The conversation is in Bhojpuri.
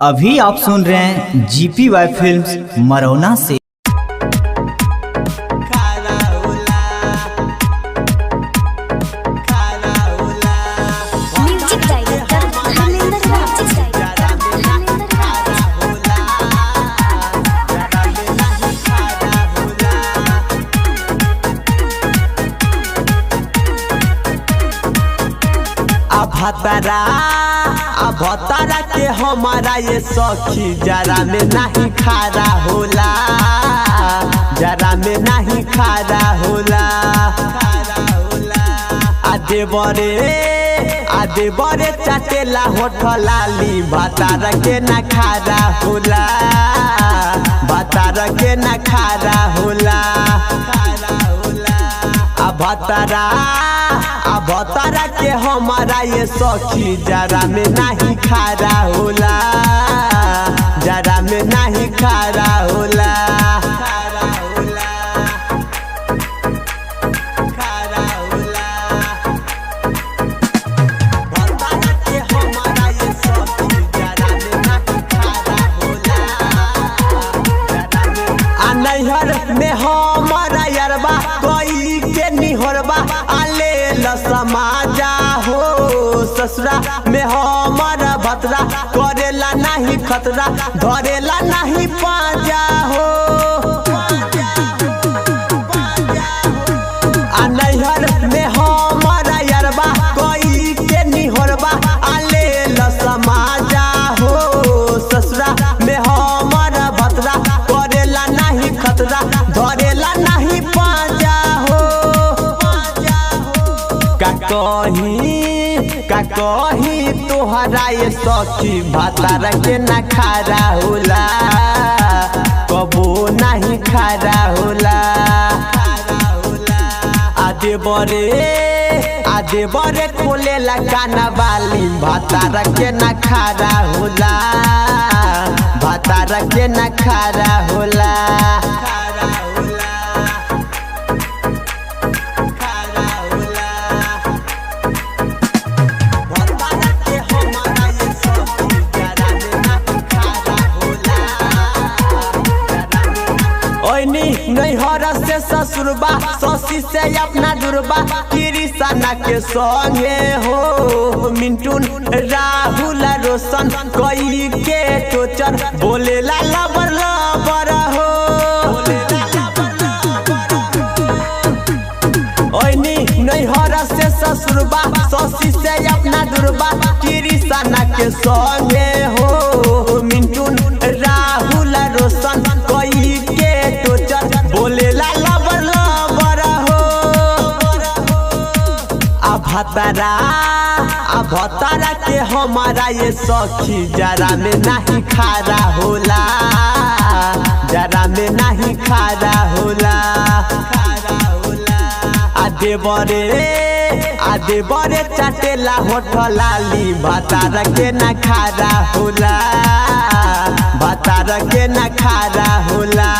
अभी आप सुन रहे हैं GPY फिल्म्स मरौना से। भतारा के हमारा ये सखी जरा में नहीं खारा होला, जरा में नहीं खारा होला। आधे बड़े चटेला होठलाली भतारा के न खारा होला, भतारा के न खारा होला। भतारा के हमारा ये सखी जरा में नहीं खारा होला, जरा में नहीं खारा होला। भतारा के हमारा ये सखी जरा में नहीं खारा होला। नैहर में हमारा यरबा कोई के निहरबा समाजा हो, ससुरा में हमारा भतरा करेला नहीं खतरा, धरेला नहीं पाजा हो। नैहर में हमारा यरबा कोई के निहरबा आले समाजा हो, ससुरा में हमारा भतरा करेला नहीं खतरा, धरेला नहीं पाजा हो। का कही तोहरा ये सखी भतारा के न खारा होला, कबो नहीं खारा होला। आधे बड़े खोलेला काना बाली भतारा के न खारा होला, भतारा के न खारा होला। नैहर से ससुरबा ससी से अपना दुर्बा किरिसाना के संगे हो, मिंटू राहुल रोशन कोई के टोचर बोलेला लबर लबर हो। नैहर से ससुरबा ससी से अपना दुर्बा किरिसाना के संगे हो, मिंटू राहुल रोशन कोई के टोचर बोलेला लबर लबर हो। भतारा के हमारा ये सखी जरा में नहीं खारा होला, जरा में नहीं खारा होला। आधे बड़े चटेला होठलाली भतारा के न खारा होला, भतारा के न खारा होला।